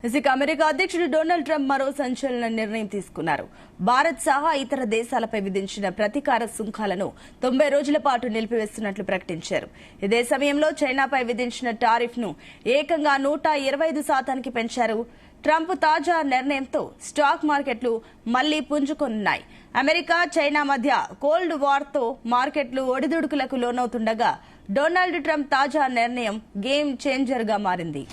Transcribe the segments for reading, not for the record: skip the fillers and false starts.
America అధ్యక్షుడు Donald Trump మరో సంచలన నిర్ణయం తీసుకున్నారు. భారత్ సహా ఇతర దేశాలపై విధించిన ప్రతీకార సుంకాలను 90 రోజుల పాటు నిలిపివేస్తున్నట్లు ప్రకటించారు. ఇదే సమయంలో చైనాపై విధించిన టారిఫ్ ను ఏకంగా 125% పెంచారు. ట్రంప్ తాజా నిర్ణయంతో స్టాక్ మార్కెట్లు మళ్లీ పుంజుకొనున్నాయి. అమెరికా చైనా మధ్య కోల్డ్ వార్ తో మార్కెట్లు ఒడిదుడుకులకు లోనవుతుండగా డొనాల్డ్ ట్రంప్ తాజా నిర్ణయం గేమ్ చేంజర్ గా మారింది.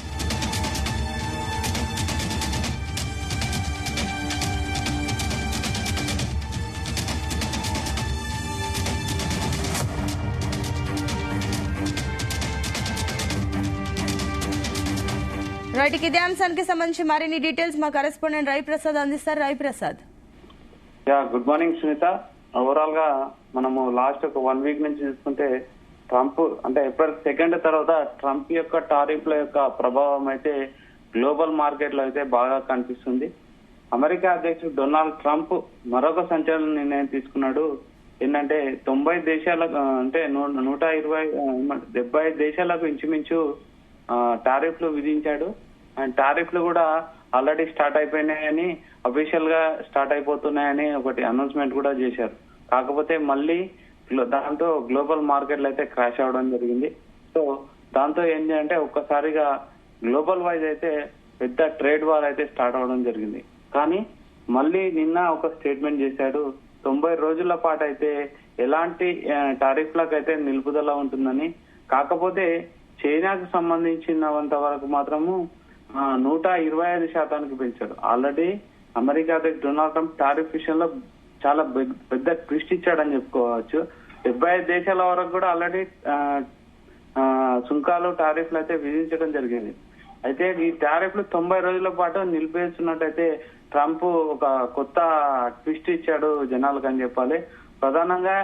రైట్, ఇదే అంశానికి సంబంధించి మరిన్ని డీటెయిల్స్ మా కరెస్పాండెంట్ రవిప్రసాద్ అందిస్తారు. Raviprasad, good morning Sunitha. Overall గా మనము లాస్ట్ ఒక 1 వీక్ నుంచి చూసుకుంటే ట్రంప్ అంటే ఏప్రిల్ 2 తర్వాత ట్రంప్ యొక్క టారిఫ్ల యొక్క ప్రభావం అయితే గ్లోబల్ మార్కెట్ లో అయితే బాగా కనిపిస్తుంది. అమెరికా అధ్యక్షుడు డొనాల్డ్ ట్రంప్ మరొక సంచలన నిర్ణయం తీసుకున్నాడు. ఏంటంటే 90 దేశాలకు అంటే 175 దేశాలకు ఇంచుమించు టారిఫ్లు విధించాడు. అండ్ టారిఫ్లు కూడా ఆల్రెడీ స్టార్ట్ అయిపోయినాయని, అఫీషియల్ గా స్టార్ట్ అయిపోతున్నాయని ఒకటి అనౌన్స్మెంట్ కూడా చేశారు. కాకపోతే మళ్ళీ దాంతో గ్లోబల్ మార్కెట్లు అయితే క్రాష్ అవడం జరిగింది. సో దాంతో ఏంటి అంటే ఒక్కసారిగా గ్లోబల్ వైజ్ అయితే పెద్ద ట్రేడ్ వార్ అయితే స్టార్ట్ అవడం జరిగింది. కానీ మళ్ళీ నిన్న ఒక స్టేట్మెంట్ చేశాడు. 90 రోజుల పాటు అయితే ఎలాంటి టారిఫ్లకు అయితే నిలుపుదల ఉంటుందని. కాకపోతే చైనాకు సంబంధించినంత వరకు మాత్రము 125% పెంచాడు. ఆల్రెడీ అమెరికా అధ్యక్షుడు డొనాల్డ్ ట్రంప్ టారిఫ్ విషయంలో చాలా పెద్ద ట్విస్ట్ ఇచ్చాడని చెప్పుకోవచ్చు. 75 దేశాల వరకు కూడా ఆల్రెడీ సుంకాలు టారిఫ్లు అయితే విధించడం జరిగింది. అయితే ఈ టారిఫ్లు 90 రోజుల పాటు నిలిపేస్తున్నట్టయితే ట్రంప్ ఒక కొత్త ట్విస్ట్ ఇచ్చాడు జనాలకు అని చెప్పాలి. ప్రధానంగా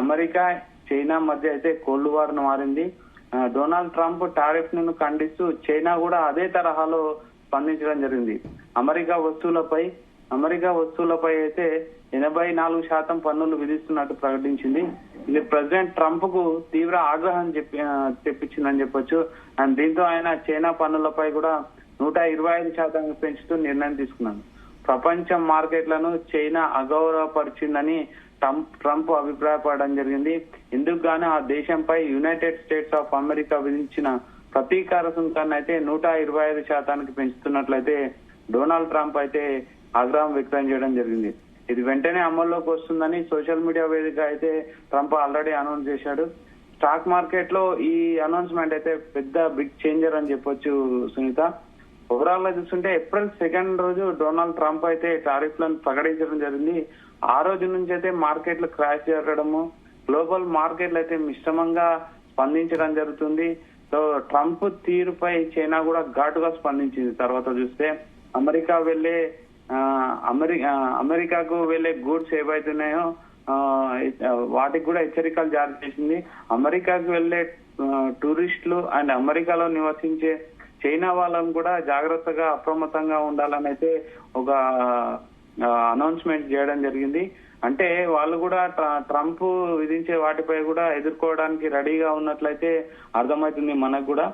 అమెరికా చైనా మధ్య అయితే కోల్డ్ వార్ మారింది. డొనాల్డ్ ట్రంప్ టారిఫ్ ను ఖండిస్తూ చైనా కూడా అదే తరహాలో స్పందించడం జరిగింది. అమెరికా వస్తువులపై అయితే 84% పన్నులు విధిస్తున్నట్టు ప్రకటించింది. ఇది ప్రెసిడెంట్ ట్రంప్ కు తీవ్ర ఆగ్రహం తెప్పించిందని చెప్పొచ్చు. అండ్ దీంతో ఆయన చైనా పన్నులపై కూడా 125% పెంచుతూ నిర్ణయం తీసుకున్నాడు. ప్రపంచ మార్కెట్లను చైనా అగౌరవపరిచిందని ట్రంప్ అభిప్రాయపడడం జరిగింది. ఇందుకు గాను ఆ దేశంపై యునైటెడ్ స్టేట్స్ ఆఫ్ అమెరికా విధించిన ప్రతీకార సుంకాన్ని అయితే 125% పెంచుతున్నట్లయితే డొనాల్డ్ ట్రంప్ అయితే ఆగ్రహం వ్యక్తం చేయడం జరిగింది. ఇది వెంటనే అమల్లోకి వస్తుందని సోషల్ మీడియా వేదిక అయితే ట్రంప్ ఆల్రెడీ అనౌన్స్ చేశాడు. స్టాక్ మార్కెట్ లో ఈ అనౌన్స్మెంట్ అయితే పెద్ద బిగ్ చేంజర్ అని చెప్పొచ్చు సునీత. ఓవరాల్ గా చూస్తుంటే ఏప్రిల్ 2 రోజు డొనాల్డ్ ట్రంప్ అయితే టారిఫ్లను ప్రకటించడం జరిగింది. ఆ రోజు నుంచి అయితే మార్కెట్లు క్రాష్ జరగడము, గ్లోబల్ మార్కెట్లు అయితే మిశ్రమంగా స్పందించడం జరుగుతుంది. సో ట్రంప్ తీరుపై చైనా కూడా ఘాటుగా స్పందించింది. తర్వాత చూస్తే అమెరికాకు వెళ్లే గూడ్స్ ఏవైతున్నాయో వాటికి కూడా హెచ్చరికలు జారీ చేసింది. అమెరికాకు వెళ్లే టూరిస్టులు అండ్ అమెరికాలో నివసించే చైనా వాళ్ళని కూడా జాగ్రత్తగా అప్రమత్తంగా ఉండాలని అయితే ఒక అనౌన్స్మెంట్ చేయడం జరిగింది. అంటే వాళ్ళు కూడా ట్రంప్ విధించే వాటిపై కూడా ఎదుర్కోవడానికి రెడీగా ఉన్నట్లయితే అర్థమవుతుంది మనకు కూడా.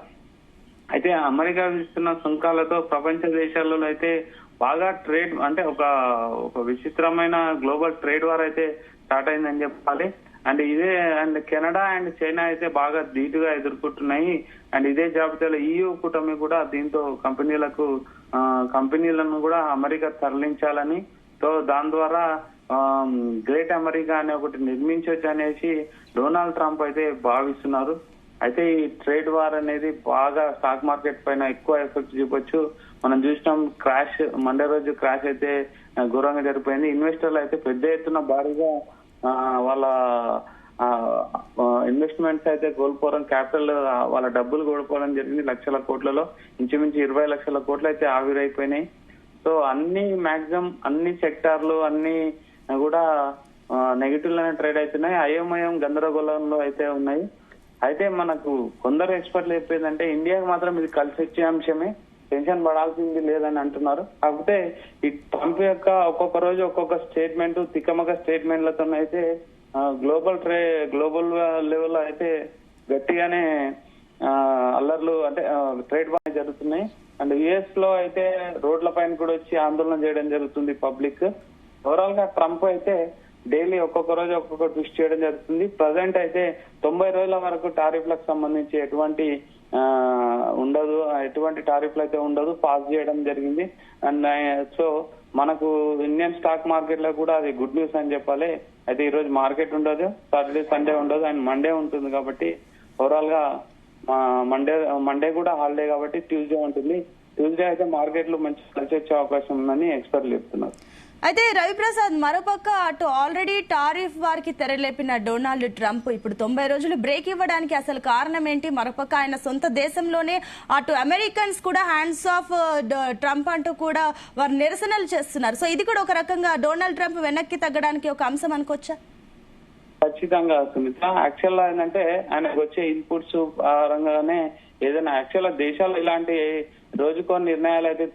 అయితే అమెరికా విధిస్తున్న సుంకాలతో ప్రపంచ దేశాలలో అయితే బాగా ట్రేడ్ అంటే ఒక విచిత్రమైన గ్లోబల్ ట్రేడ్ వార్ అయితే స్టార్ట్ అయిందని చెప్పాలి. అండ్ కెనడా అండ్ చైనా అయితే బాగా ధీటుగా ఎదుర్కొంటున్నాయి. అండ్ ఇదే జాబితాలో EU కూటమి కూడా దీంతో కంపెనీలను కూడా అమెరికా తరలించాలని, సో దాని ద్వారా గ్రేట్ అమెరికా అనే ఒకటి నిర్మించవచ్చు అనేసి డొనాల్డ్ ట్రంప్ అయితే భావిస్తున్నారు. అయితే ఈ ట్రేడ్ వార్ అనేది బాగా స్టాక్ మార్కెట్ పైన ఎక్కువ ఎఫెక్ట్ చూపొచ్చు. మనం చూసినాం మండే రోజు క్రాష్ అయితే ఘోరంగా జరిగిపోయింది. ఇన్వెస్టర్లు అయితే పెద్ద ఎత్తున భారీగా వాళ్ళ ఇన్వెస్ట్మెంట్స్ అయితే కోల్పోవడం, క్యాపిటల్ వాళ్ళ డబ్బులు కోల్పోవడం జరిగింది. లక్షల కోట్లలో ఇంచుమించు 20 లక్షల కోట్లు అయితే ఆవిరైపోయినాయి. సో మాక్సిమం అన్ని సెక్టార్లు అన్ని కూడా నెగిటివ్ లోనే ట్రేడ్ అవుతున్నాయి. అయోమయం గందరగోళంలో అయితే ఉన్నాయి. అయితే మనకు కొందరు ఎక్స్పర్ట్లు చెప్పేదంటే ఇండియాకి మాత్రం ఇది కలిసి వచ్చే అంశమే, టెన్షన్ పడాల్సింది లేదని అంటున్నారు. కాకపోతే ఈ ట్రంప్ యొక్క ఒక్కొక్క రోజు ఒక్కొక్క స్టేట్మెంట్ తికమక స్టేట్మెంట్లతో అయితే గ్లోబల్ లెవెల్ అయితే గట్టిగానే అల్లర్లు అంటే ట్రేడ్ వార్ జరుగుతున్నాయి. అండ్ యుఎస్ లో అయితే రోడ్ల పైన కూడా వచ్చి ఆందోళన చేయడం జరుగుతుంది పబ్లిక్. ఓవరాల్ గా ట్రంప్ అయితే డైలీ ఒక్కొక్క రోజు ఒక్కొక్క ట్విస్ట్ చేయడం జరుగుతుంది. ప్రజెంట్ అయితే 90 రోజుల వరకు టారిఫ్లకు సంబంధించి ఎటువంటి ఉండదు, ఎటువంటి టారిఫ్లు అయితే ఉండదు, పాస్ చేయడం జరిగింది. అండ్ సో మనకు ఇండియన్ స్టాక్ మార్కెట్ లో కూడా అది గుడ్ న్యూస్ అని చెప్పాలి. అయితే ఈ రోజు మార్కెట్ ఉండదు, సాటర్డే సండే ఉండదు, అండ్ మండే ఉంటుంది. కాబట్టి ఓవరాల్ గా మండే కూడా హాలిడే కాబట్టి ట్యూస్డే ఉంటుంది. ట్యూస్డే అయితే మార్కెట్లు మంచి కలిసి వచ్చే అవకాశం ఉందని ఎక్స్పర్ట్లు చెప్తున్నారు. అయితే రవిప్రసాద్, మరోపక్క అటు ఆల్రెడీ టారిఫ్ వారికి తెరలేపిన డొనాల్డ్ ట్రంప్ ఇప్పుడు 90 రోజులు బ్రేక్ ఇవ్వడానికి అసలు కారణం ఏంటి? మరోపక్క ఆయన సొంత దేశంలోనే అటు అమెరికన్స్ కూడా హ్యాండ్స్ ఆఫ్ ట్రంప్ అంటూ కూడా వారు నిరసనలు చేస్తున్నారు. సో ఇది కూడా ఒక రకంగా డొనాల్డ్ ట్రంప్ వెనక్కి తగ్గడానికి ఒక అంశం అనుకోవచ్చా? ఖచ్చితంగా సుమిత్ర. యాక్చువల్ గా ఏంటంటే ఆయనకు వచ్చే ఇన్పుట్స్ పరంగానే ఏదైనా యాక్చువల్ గా దేశాలు ఇలాంటి రోజుకోని నిర్ణయాలు అయితే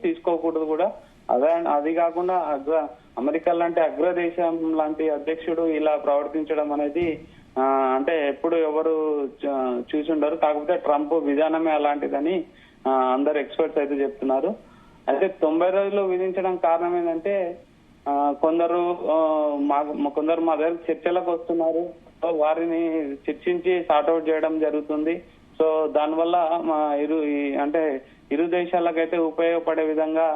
తీసుకోకూడదు కూడా. అది కాకుండా అమెరికా లాంటి అగ్రదేశం లాంటి అధ్యక్షుడు ఇలా ప్రవర్తించడం అనేది అంటే ఎప్పుడు ఎవరు చూసుండరు. కాకపోతే ట్రంప్ విధానమే అలాంటిదని అందరు ఎక్స్పర్ట్స్ అయితే చెప్తున్నారు. అయితే 90 రోజులు విధించడం కారణం ఏంటంటే కొందరు మా దగ్గర చర్చలకు వస్తున్నారు. సో వారిని చర్చించి సార్ట్అవుట్ చేయడం జరుగుతుంది. సో దానివల్ల ఇరు దేశాలకైతే ఉపయోగపడే విధంగా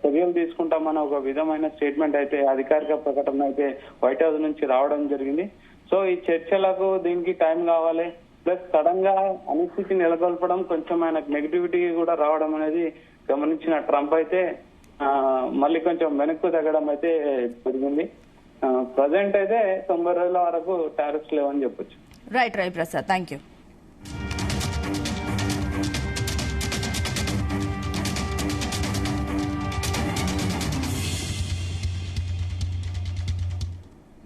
చర్యలు తీసుకుంటామని ఒక విధమైన స్టేట్మెంట్ అయితే అధికారిక ప్రకటన అయితే వైట్ హౌస్ నుంచి రావడం జరిగింది. సో ఈ చర్చలకు దీనికి టైం కావాలి. ప్లస్ సడన్ గా అనిశ్చితి నెలకొల్పడం, కొంచెం ఆయనకు నెగిటివిటీ కూడా రావడం అనేది గమనించిన ట్రంప్ అయితే మళ్ళీ కొంచెం వెనక్కు తగ్గడం అయితే జరిగింది. ప్రజెంట్ అయితే 90 రోజుల వరకు టారిఫ్స్ లేవని చెప్పొచ్చు. Right Ravi Prasad, thank you.